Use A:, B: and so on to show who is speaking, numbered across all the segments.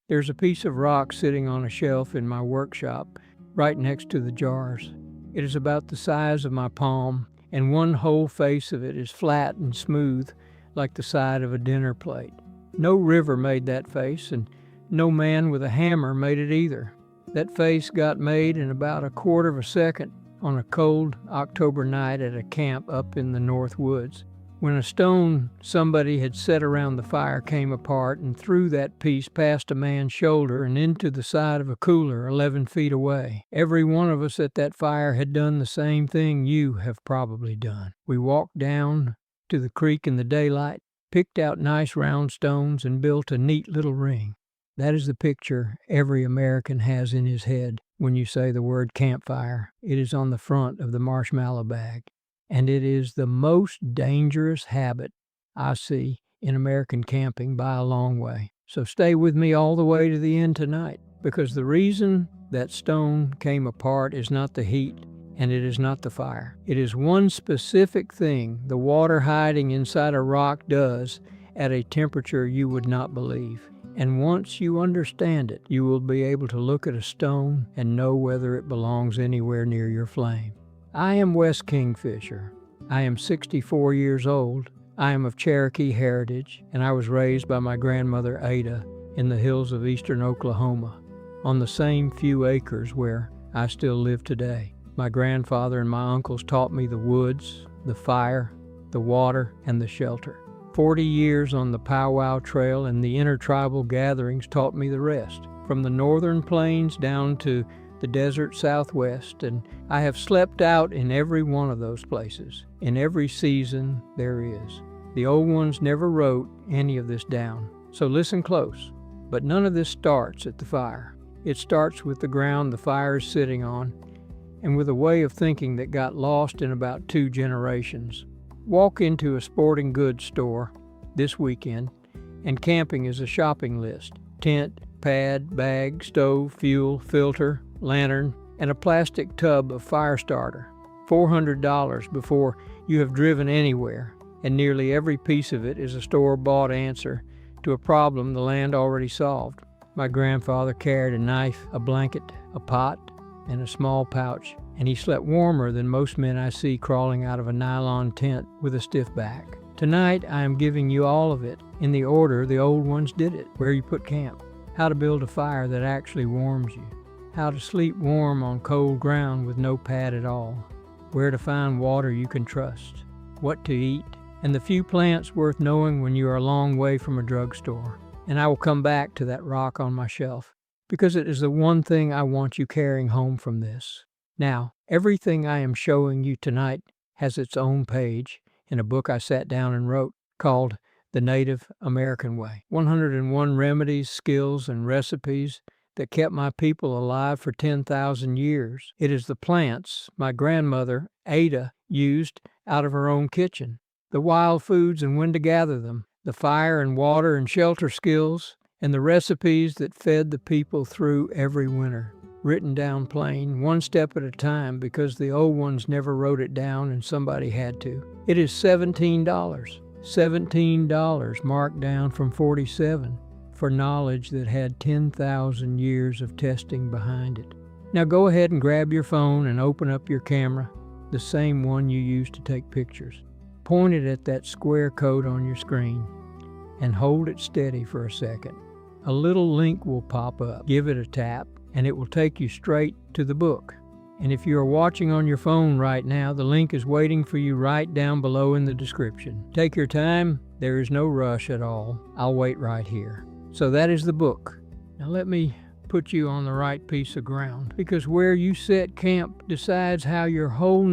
A: There's a piece of rock sitting on a shelf in my workshop, right next to the jars. It is about the size of my palm, and one whole face of it is flat and smooth, like the side of a dinner plate. No river made that face, and no man with a hammer made it either. That face got made in about a quarter of a second on a cold October night at a camp up in the North Woods, when a stone somebody had set around the fire came apart and threw that piece past a man's shoulder and into the side of a cooler 11 feet away. Every one of us at that fire had done the same thing you have probably done. We walked down to the creek in the daylight, picked out nice round stones, and built a neat little ring. That is the picture every American has in his head when you say the word campfire. It is on the front of the marshmallow bag. And it is the most dangerous habit I see in American camping by a long way. So stay with me all the way to the end tonight, because the reason that stone came apart is not the heat, and it is not the fire. It is one specific thing the water hiding inside a rock does at a temperature you would not believe. And once you understand it, you will be able to look at a stone and know whether it belongs anywhere near your flame. I am Wes Kingfisher. I am 64 years old. I am of Cherokee heritage, and I was raised by my grandmother Ada in the hills of eastern Oklahoma, on the same few acres where I still live today. My grandfather and my uncles taught me the woods, the fire, the water, and the shelter. 40 years on the powwow trail and the intertribal gatherings taught me the rest, from the northern plains down to the desert southwest, and I have slept out in every one of those places, in every season there is. The old ones never wrote any of this down, so listen close. But none of this starts at the fire. It starts with the ground the fire is sitting on, and with a way of thinking that got lost in about 2 generations. Walk into a sporting goods store this weekend, and camping is a shopping list. Tent, pad, bag, stove, fuel, filter, lantern, and a plastic tub of fire starter. $400 before you have driven anywhere, and nearly every piece of it is a store-bought answer to a problem the land already solved. My grandfather carried a knife, a blanket, a pot, and a small pouch, and he slept warmer than most men I see crawling out of a nylon tent with a stiff back. Tonight I am giving you all of it in the order the old ones did it: where you put camp, how to build a fire that actually warms you, how to sleep warm on cold ground with no pad at all, where to find water you can trust, what to eat, and the few plants worth knowing when you are a long way from a drugstore. And I will come back to that rock on my shelf, because it is the one thing I want you carrying home from this. Now, everything I am showing you tonight has its own page in a book I sat down and wrote called The Native American Way. 101 remedies, skills, and recipes that kept my people alive for 10,000 years. It is the plants my grandmother, Ada, used out of her own kitchen, the wild foods and when to gather them, the fire and water and shelter skills, and the recipes that fed the people through every winter. Written down plain, one step at a time, because the old ones never wrote it down and somebody had to. It is $17. $17 marked down from 47 for knowledge that had 10,000 years of testing behind it. Now go ahead and grab your phone and open up your camera, the same one you use to take pictures. Point it at that square code on your screen and hold it steady for a second. A little link will pop up. Give it a tap, and it will take you straight to the book. And if you are watching on your phone right now, the link is waiting for you right down below in the description. Take your time. There is no rush at all. I'll wait right here. So that is the book. Now let me put you on the right piece of ground, because where you set camp decides how your whole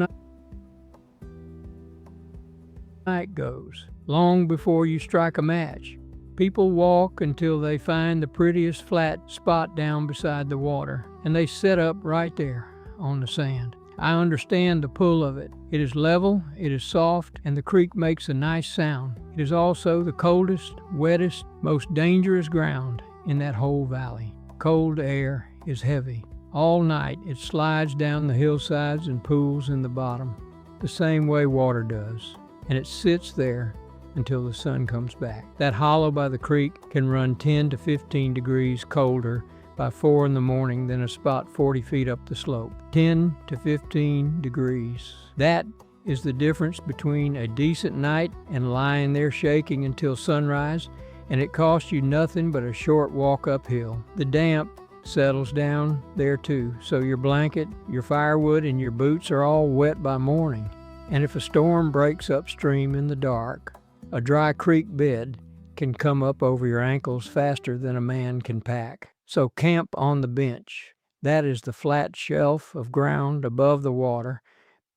A: night goes, long before you strike a match. People walk until they find the prettiest flat spot down beside the water, and they set up right there on the sand. I understand the pull of it. It is level, it is soft, and the creek makes a nice sound. It is also the coldest, wettest, most dangerous ground in that whole valley. Cold air is heavy. All night it slides down the hillsides and pools in the bottom, the same way water does. And it sits there until the sun comes back. That hollow by the creek can run 10 to 15 degrees colder by 4 in the morning than a spot 40 feet up the slope. 10 to 15 degrees. That is the difference between a decent night and lying there shaking until sunrise, and it costs you nothing but a short walk uphill. The damp settles down there too, so your blanket, your firewood, and your boots are all wet by morning. And if a storm breaks upstream in the dark, a dry creek bed can come up over your ankles faster than a man can pack. So camp on the bench. That is the flat shelf of ground above the water,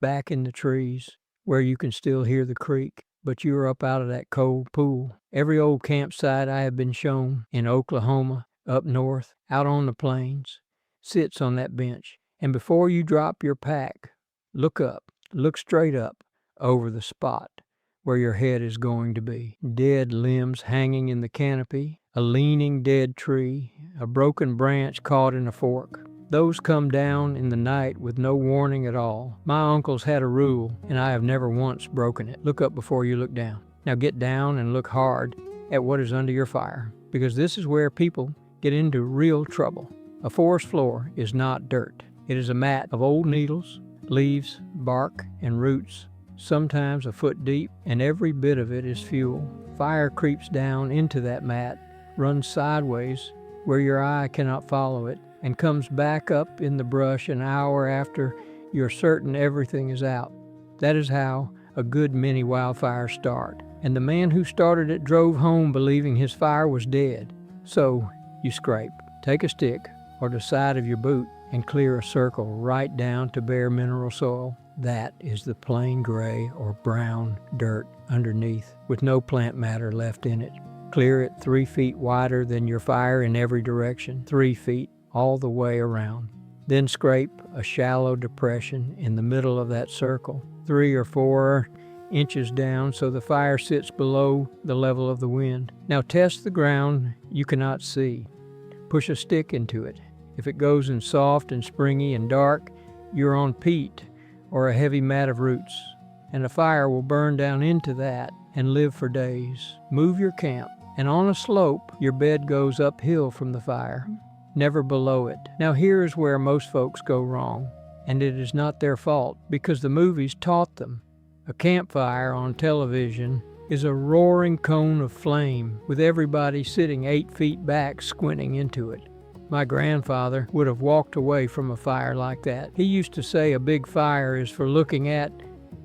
A: back in the trees, where you can still hear the creek, but you are up out of that cold pool. Every old campsite I have been shown, in Oklahoma, up north, out on the plains, sits on that bench. And before you drop your pack, look up, look straight up, over the spot where your head is going to be. Dead limbs hanging in the canopy, a leaning dead tree, a broken branch caught in a fork. Those come down in the night with no warning at all. My uncles had a rule, and I have never once broken it. Look up before you look down. Now get down and look hard at what is under your fire, because this is where people get into real trouble. A forest floor is not dirt. It is a mat of old needles, leaves, bark, and roots, sometimes a foot deep, and every bit of it is fuel. Fire creeps down into that mat, runs sideways where your eye cannot follow it, and comes back up in the brush an hour after you're certain everything is out. That is how a good many wildfires start. And the man who started it drove home believing his fire was dead. So you scrape, take a stick or the side of your boot, and clear a circle right down to bare mineral soil. That is the plain gray or brown dirt underneath, with no plant matter left in it. Clear it 3 feet wider than your fire in every direction, 3 feet all the way around. Then scrape a shallow depression in the middle of that circle, 3 or 4 inches down so the fire sits below the level of the wind. Now test the ground you cannot see. Push a stick into it. If it goes in soft and springy and dark, you're on peat or a heavy mat of roots, and a fire will burn down into that and live for days. Move your camp, and on a slope, your bed goes uphill from the fire, never below it. Now here is where most folks go wrong, and it is not their fault, because the movies taught them. A campfire on television is a roaring cone of flame with everybody sitting 8 feet back squinting into it. My grandfather would have walked away from a fire like that. He used to say a big fire is for looking at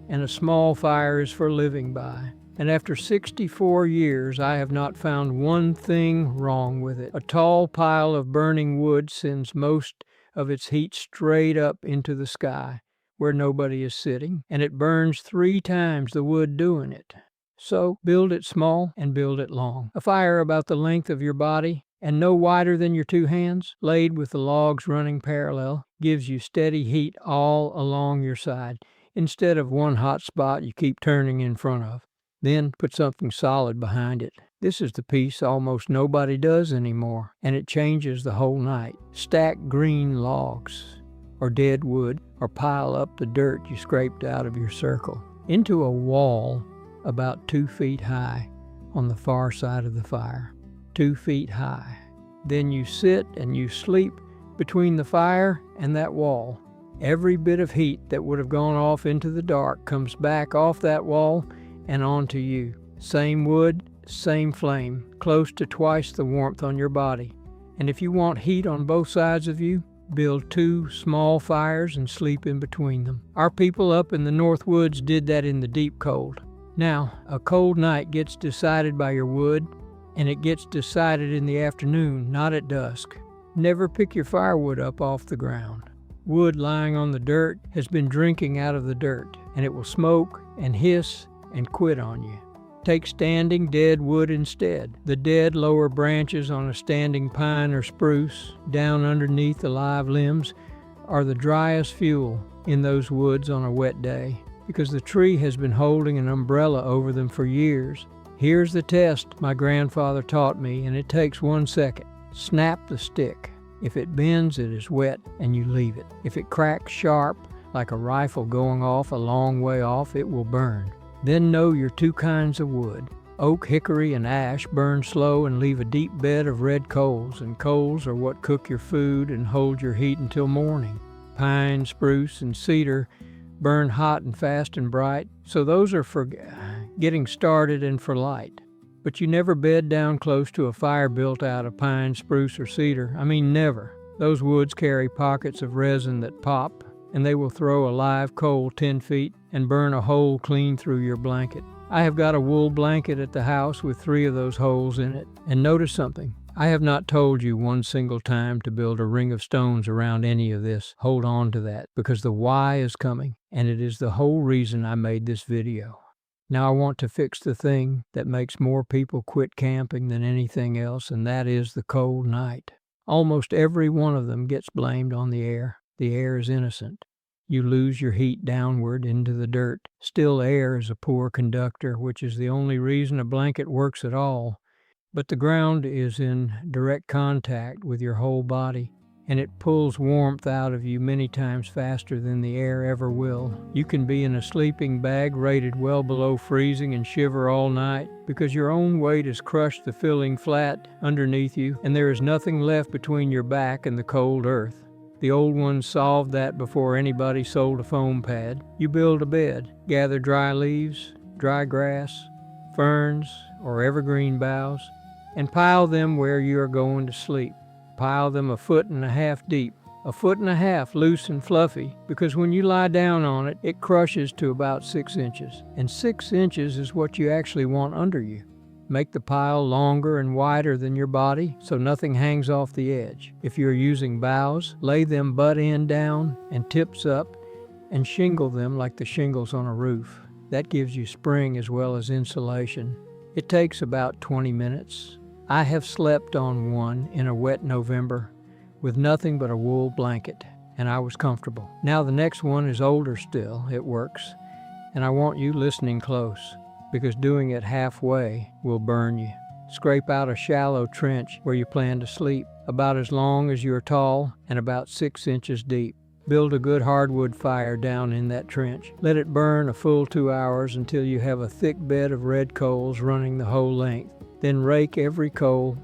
A: and a small fire is for living by. And after 64 years, I have not found one thing wrong with it. A tall pile of burning wood sends most of its heat straight up into the sky where nobody is sitting, and it burns 3 times the wood doing it. So build it small and build it long. A fire about the length of your body and no wider than your 2 hands, laid with the logs running parallel, gives you steady heat all along your side, instead of one hot spot you keep turning in front of. Then put something solid behind it. This is the piece almost nobody does anymore, and it changes the whole night. Stack green logs, or dead wood, or pile up the dirt you scraped out of your circle into a wall about 2 feet high on the far side of the fire. 2 feet high. Then you sit and you sleep between the fire and that wall. Every bit of heat that would have gone off into the dark comes back off that wall and onto you. Same wood, same flame, close to twice the warmth on your body. And if you want heat on both sides of you, build 2 small fires and sleep in between them. Our people up in the North Woods did that in the deep cold. Now, a cold night gets decided by your wood, and it gets decided in the afternoon, not at dusk. Never pick your firewood up off the ground. Wood lying on the dirt has been drinking out of the dirt, and it will smoke and hiss and quit on you. Take standing dead wood instead. The dead lower branches on a standing pine or spruce, down underneath the live limbs, are the driest fuel in those woods on a wet day, because the tree has been holding an umbrella over them for years. Here's the test my grandfather taught me, and it takes 1 second. Snap the stick. If it bends, it is wet, and you leave it. If it cracks sharp, like a rifle going off a long way off, it will burn. Then know your 2 kinds of wood. Oak, hickory, and ash burn slow and leave a deep bed of red coals, and coals are what cook your food and hold your heat until morning. Pine, spruce, and cedar burn hot and fast and bright, so those are for getting started and for light. But you never bed down close to a fire built out of pine, spruce, or cedar. I mean, never. Those woods carry pockets of resin that pop, and they will throw a live coal 10 feet and burn a hole clean through your blanket. I have got a wool blanket at the house with 3 of those holes in it. And notice something. I have not told you one single time to build a ring of stones around any of this. Hold on to that, because the why is coming, and it is the whole reason I made this video. Now I want to fix the thing that makes more people quit camping than anything else, and that is the cold night. Almost every one of them gets blamed on the air. The air is innocent. You lose your heat downward into the dirt. Still air is a poor conductor, which is the only reason a blanket works at all. But the ground is in direct contact with your whole body, and it pulls warmth out of you many times faster than the air ever will. You can be in a sleeping bag rated well below freezing and shiver all night because your own weight has crushed the filling flat underneath you, and there is nothing left between your back and the cold earth. The old ones solved that before anybody sold a foam pad. You build a bed, gather dry leaves, dry grass, ferns, or evergreen boughs, and pile them where you are going to sleep. Pile them 1.5 feet deep, 1.5 feet loose and fluffy, because when you lie down on it, it crushes to about 6 inches. And 6 inches is what you actually want under you. Make the pile longer and wider than your body so nothing hangs off the edge. If you're using boughs, lay them butt end down and tips up and shingle them like the shingles on a roof. That gives you spring as well as insulation. It takes about 20 minutes. I have slept on one in a wet November with nothing but a wool blanket, and I was comfortable. Now the next one is older still. It works, and I want you listening close, because doing it halfway will burn you. Scrape out a shallow trench where you plan to sleep, about as long as you are tall and about 6 inches deep. Build a good hardwood fire down in that trench. Let it burn a full 2 hours until you have a thick bed of red coals running the whole length. Then rake every coal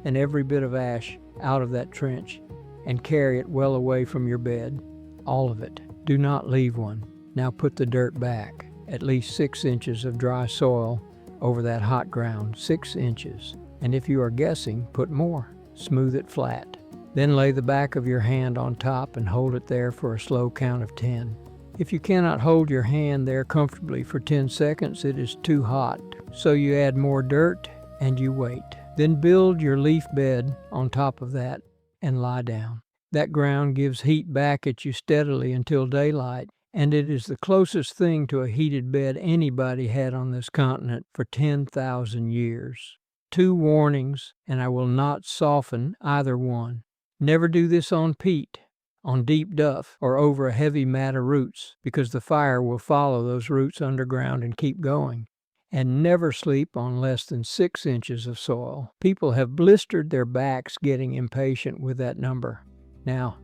A: and every bit of ash out of that trench and carry it well away from your bed. All of it. Do not leave one. Now put the dirt back. At least 6 inches of dry soil over that hot ground, 6 inches. And if you are guessing, put more. Smooth it flat. Then lay the back of your hand on top and hold it there for a slow count of 10. If you cannot hold your hand there comfortably for 10 seconds, it is too hot. So you add more dirt and you wait. Then build your leaf bed on top of that and lie down. That ground gives heat back at you steadily until daylight, and it is the closest thing to a heated bed anybody had on this continent for 10,000 years. 2 warnings, and I will not soften either one. Never do this on peat, on deep duff, or over a heavy mat of roots, because the fire will follow those roots underground and keep going. And never sleep on less than 6 inches of soil. People have blistered their backs getting impatient with that number. Now,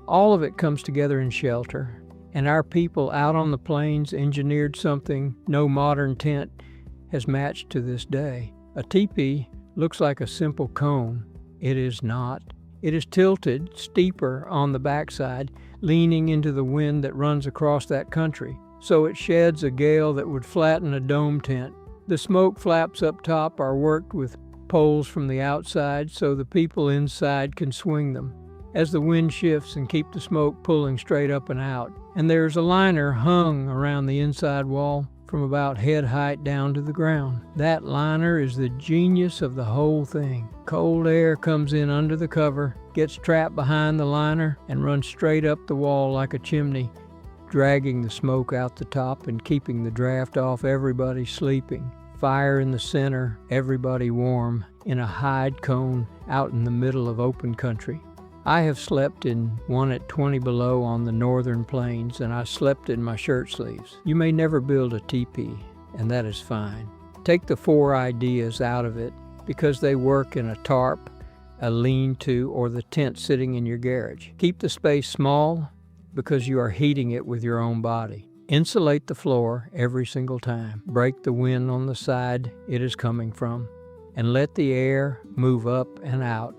A: all of it comes together in shelter, and our people out on the plains engineered something no modern tent has matched to this day. A teepee looks like a simple cone. It is not. It is tilted steeper on the backside, leaning into the wind that runs across that country, so it sheds a gale that would flatten a dome tent. The smoke flaps up top are worked with poles from the outside so the people inside can swing them as the wind shifts and keep the smoke pulling straight up and out. And there's a liner hung around the inside wall from about head height down to the ground. That liner is the genius of the whole thing. Cold air comes in under the cover, gets trapped behind the liner, and runs straight up the wall like a chimney, dragging the smoke out the top and keeping the draft off everybody sleeping. Fire in the center, everybody warm, in a hide cone out in the middle of open country. I have slept in one at 20 below on the northern plains, and I slept in my shirt sleeves. You may never build a teepee, and that is fine. Take the 4 ideas out of it because they work in a tarp, a lean-to, or the tent sitting in your garage. Keep the space small because you are heating it with your own body. Insulate the floor every single time. Break the wind on the side it is coming from, and let the air move up and out,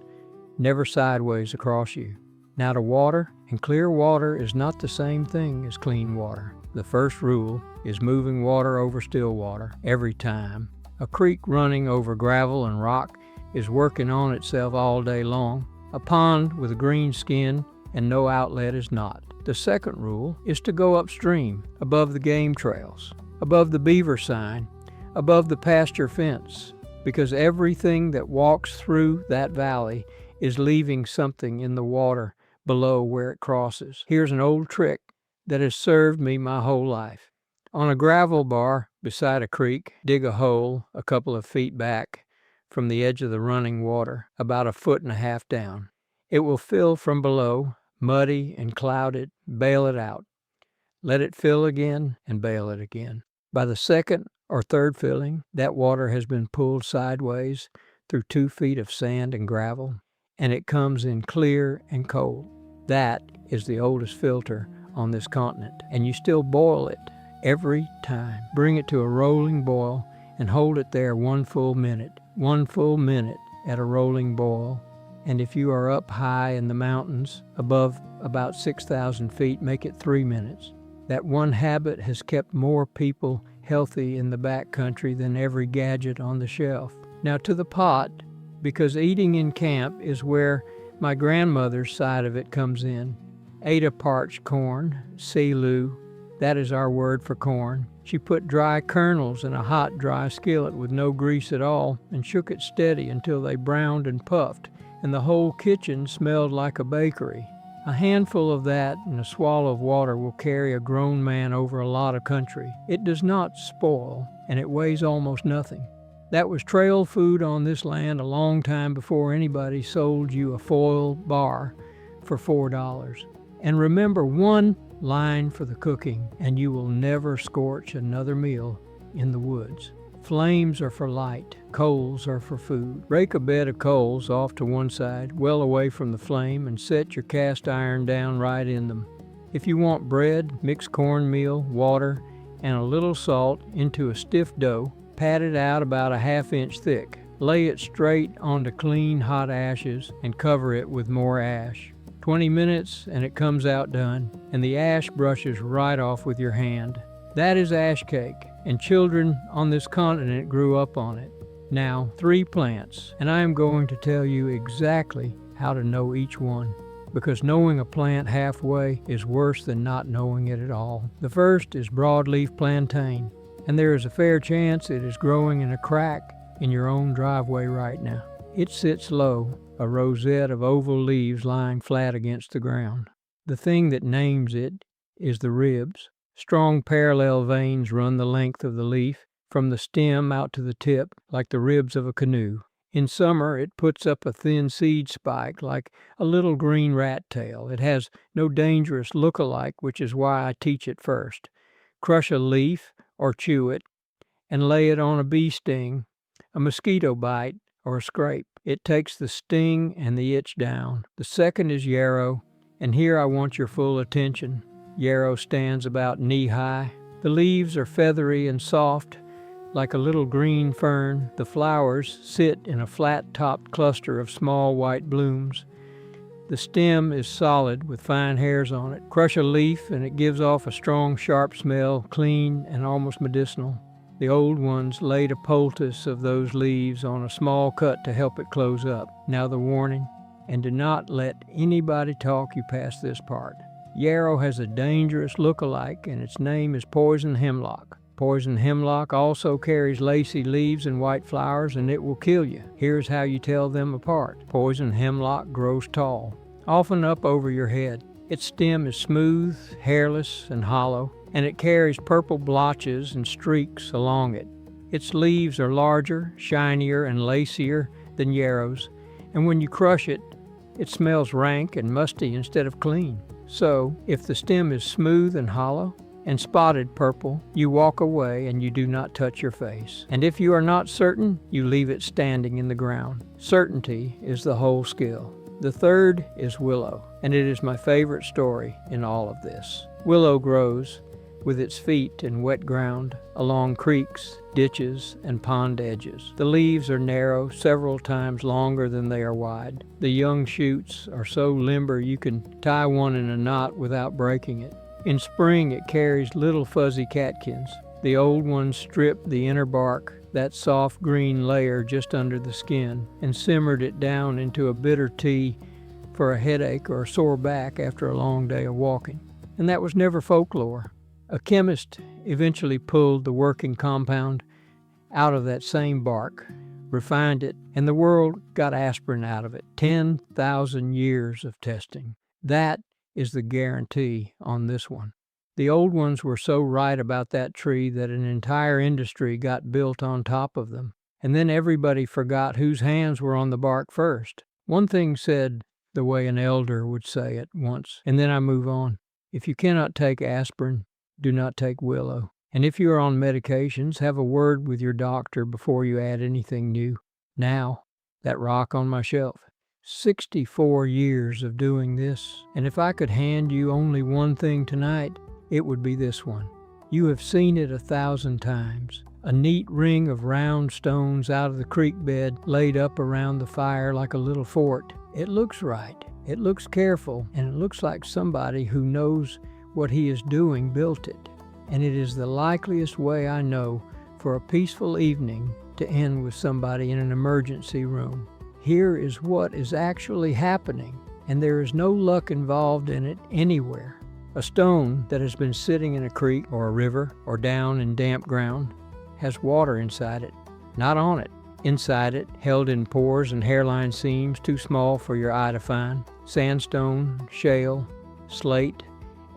A: never sideways across you. Now to water, and clear water is not the same thing as clean water. The first rule is moving water over still water every time. A creek running over gravel and rock is working on itself all day long. A pond with a green skin and no outlet is not. The second rule is to go upstream, above the game trails, above the beaver sign, above the pasture fence, because everything that walks through that valley is leaving something in the water below where it crosses. Here's an old trick that has served me my whole life. On a gravel bar beside a creek, dig a hole a couple of feet back from the edge of the running water, about 1.5 feet down. It will fill from below, muddy and clouded. Bail it out. Let it fill again and bail it again. By the second or third filling, that water has been pulled sideways through 2 feet of sand and gravel, and it comes in clear and cold. That is the oldest filter on this continent, and you still boil it every time. Bring it to a rolling boil and hold it there 1 full minute. 1 full minute at a rolling boil. And if you are up high in the mountains, above about 6,000 feet, make it 3 minutes. That one habit has kept more people healthy in the backcountry than every gadget on the shelf. Now to the pot, because eating in camp is where my grandmother's side of it comes in. Ate a parched corn, silu, that is our word for corn. She put dry kernels in a hot, dry skillet with no grease at all and shook it steady until they browned and puffed, and the whole kitchen smelled like a bakery. A handful of that and a swallow of water will carry a grown man over a lot of country. It does not spoil, and it weighs almost nothing. That was trail food on this land a long time before anybody sold you a foil bar for $4. And remember one line for the cooking, and you will never scorch another meal in the woods. Flames are for light, coals are for food. Rake a bed of coals off to one side, well away from the flame, and set your cast iron down right in them. If you want bread, mix cornmeal, water, and a little salt into a stiff dough. Pat it out about 1/2 inch thick. Lay it straight onto clean hot ashes and cover it with more ash. 20 minutes and it comes out done, and the ash brushes right off with your hand. That is ash cake, and children on this continent grew up on it. Now, 3 plants, and I am going to tell you exactly how to know each one, because knowing a plant halfway is worse than not knowing it at all. The first is broadleaf plantain, and there is a fair chance it is growing in a crack in your own driveway right now. It sits low, a rosette of oval leaves lying flat against the ground. The thing that names it is the ribs. Strong parallel veins run the length of the leaf, from the stem out to the tip, like the ribs of a canoe. In summer, it puts up a thin seed spike like a little green rat tail. It has no dangerous look-alike, which is why I teach it first. Crush a leaf or chew it and lay it on a bee sting, a mosquito bite, or a scrape. It takes the sting and the itch down. The second is yarrow, and here I want your full attention. Yarrow stands about knee-high. The leaves are feathery and soft, like a little green fern. The flowers sit in a flat-topped cluster of small white blooms. The stem is solid with fine hairs on it. Crush a leaf and it gives off a strong, sharp smell, clean and almost medicinal. The old ones laid a poultice of those leaves on a small cut to help it close up. Now the warning, and do not let anybody talk you past this part. Yarrow has a dangerous look-alike, and its name is poison hemlock. Poison hemlock also carries lacy leaves and white flowers, and it will kill you. Here's how you tell them apart. Poison hemlock grows tall, often up over your head. Its stem is smooth, hairless, and hollow, and it carries purple blotches and streaks along it. Its leaves are larger, shinier, and lacier than yarrow's, and when you crush it, it smells rank and musty instead of clean. So, if the stem is smooth and hollow and spotted purple, you walk away and you do not touch your face. And if you are not certain, you leave it standing in the ground. Certainty is the whole skill. The third is willow, and it is my favorite story in all of this. Willow grows with its feet in wet ground, along creeks, ditches, and pond edges. The leaves are narrow, several times longer than they are wide. The young shoots are so limber you can tie one in a knot without breaking it. In spring, it carries little fuzzy catkins. The old ones strip the inner bark, that soft green layer just under the skin, and simmered it down into a bitter tea for a headache or a sore back after a long day of walking. And that was never folklore. A chemist eventually pulled the working compound out of that same bark, refined it, and the world got aspirin out of it. 10,000 years of testing. That is the guarantee on this one. The old ones were so right about that tree that an entire industry got built on top of them. And then everybody forgot whose hands were on the bark first. One thing said the way an elder would say it once, and then I move on. If you cannot take aspirin, do not take willow. And if you are on medications, have a word with your doctor before you add anything new. Now, that rock on my shelf. 64 years of doing this, and if I could hand you only one thing tonight, it would be this one. You have seen it 1,000 times. A neat ring of round stones out of the creek bed laid up around the fire like a little fort. It looks right. It looks careful, and it looks like somebody who knows what he is doing built it. And it is the likeliest way I know for a peaceful evening to end with somebody in an emergency room. Here is what is actually happening, and there is no luck involved in it anywhere. A stone that has been sitting in a creek or a river or down in damp ground has water inside it, not on it. Inside it, held in pores and hairline seams too small for your eye to find. Sandstone, shale, slate,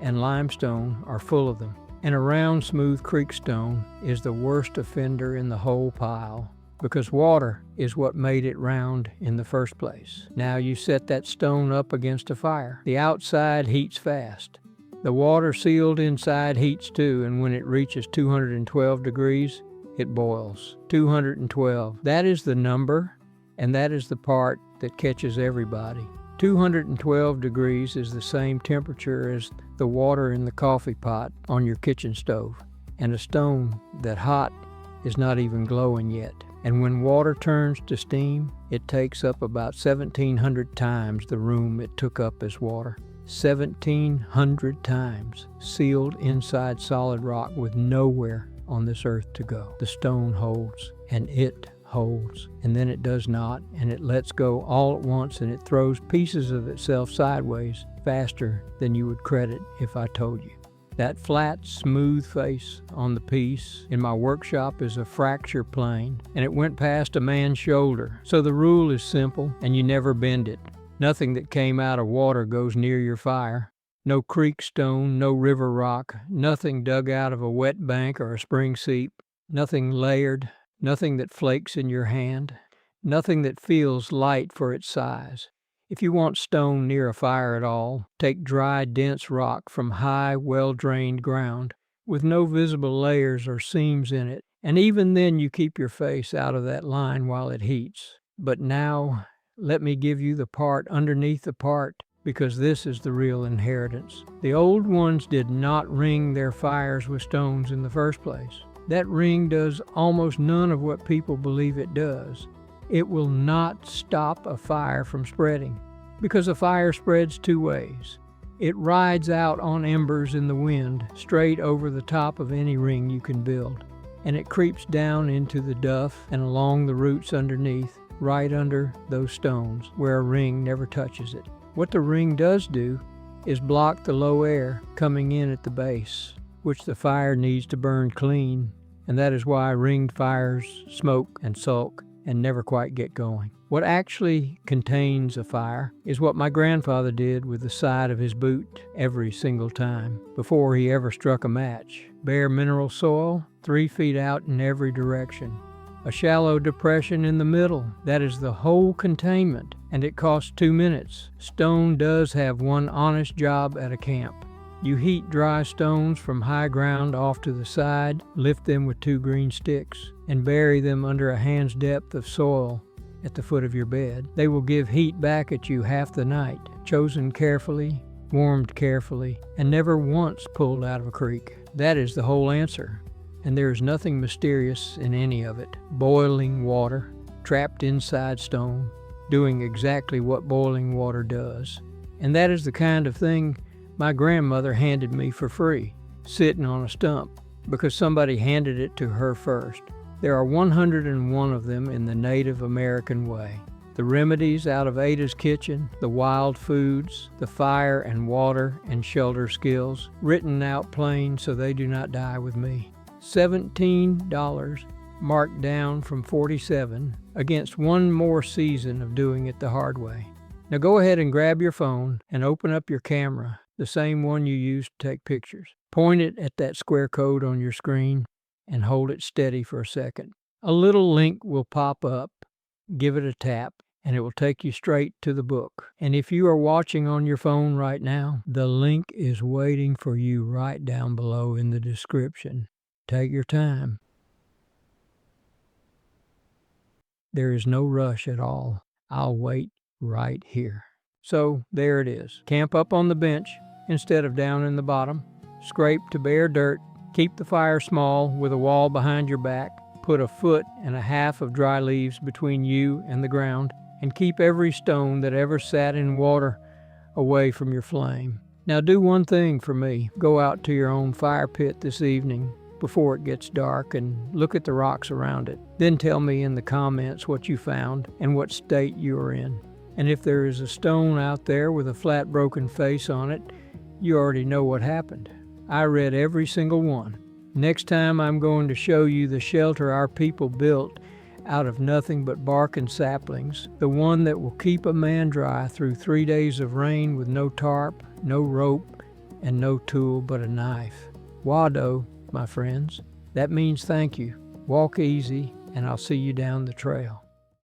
A: and limestone are full of them. And a round, smooth creek stone is the worst offender in the whole pile, because water is what made it round in the first place. Now you set that stone up against a fire. The outside heats fast. The water sealed inside heats too, and when it reaches 212 degrees, it boils. 212. That is the number, and that is the part that catches everybody. 212 degrees is the same temperature as the water in the coffee pot on your kitchen stove, and a stone that hot is not even glowing yet. And when water turns to steam, it takes up about 1,700 times the room it took up as water. 1,700 times, sealed inside solid rock with nowhere on this earth to go. The stone holds, and it holds, and then it does not, and it lets go all at once, and it throws pieces of itself sideways faster than you would credit if I told you. That flat, smooth face on the piece in my workshop is a fracture plane, and it went past a man's shoulder. So the rule is simple, and you never bend it. Nothing that came out of water goes near your fire. No creek stone, no river rock, nothing dug out of a wet bank or a spring seep, nothing layered, nothing that flakes in your hand, nothing that feels light for its size. If you want stone near a fire at all, take dry, dense rock from high, well-drained ground with no visible layers or seams in it, and even then you keep your face out of that line while it heats. But now, let me give you the part underneath the part, because this is the real inheritance. The old ones did not ring their fires with stones in the first place. That ring does almost none of what people believe it does. It will not stop a fire from spreading, because a fire spreads two ways. It rides out on embers in the wind, straight over the top of any ring you can build, and it creeps down into the duff and along the roots underneath, right under those stones, where a ring never touches it. What the ring does do is block the low air coming in at the base, which the fire needs to burn clean, and that is why ringed fires smoke and sulk and never quite get going. What actually contains a fire is what my grandfather did with the side of his boot every single time before he ever struck a match. Bare mineral soil, 3 feet out in every direction. A shallow depression in the middle, that is the whole containment, and it costs 2 minutes. Stone does have one honest job at a camp. You heat dry stones from high ground off to the side, lift them with 2 green sticks, and bury them under a hand's depth of soil at the foot of your bed. They will give heat back at you half the night, chosen carefully, warmed carefully, and never once pulled out of a creek. That is the whole answer. And there is nothing mysterious in any of it. Boiling water, trapped inside stone, doing exactly what boiling water does. And that is the kind of thing my grandmother handed me for free, sitting on a stump, because somebody handed it to her first. There are 101 of them in the Native American way. The remedies out of Ada's kitchen, the wild foods, the fire and water and shelter skills, written out plain so they do not die with me. $17 marked down from $47 against one more season of doing it the hard way. Now go ahead and grab your phone and open up your camera, the same one you use to take pictures. Point it at that square code on your screen and hold it steady for a second. A little link will pop up. Give it a tap and it will take you straight to the book. And if you are watching on your phone right now, the link is waiting for you right down below in the description. Take your time. There is no rush at all. I'll wait right here. So there it is. Camp up on the bench instead of down in the bottom. Scrape to bare dirt. Keep the fire small with a wall behind your back. Put 1.5 foot of dry leaves between you and the ground. And keep every stone that ever sat in water away from your flame. Now do one thing for me. Go out to your own fire pit this evening before it gets dark and look at the rocks around it. Then tell me in the comments what you found and what state you are in. And if there is a stone out there with a flat broken face on it, you already know what happened. I read every single one. Next time I'm going to show you the shelter our people built out of nothing but bark and saplings, the one that will keep a man dry through 3 days of rain with no tarp, no rope, and no tool but a knife. Wado, my friends. That means thank you. Walk easy, and I'll see you down the trail.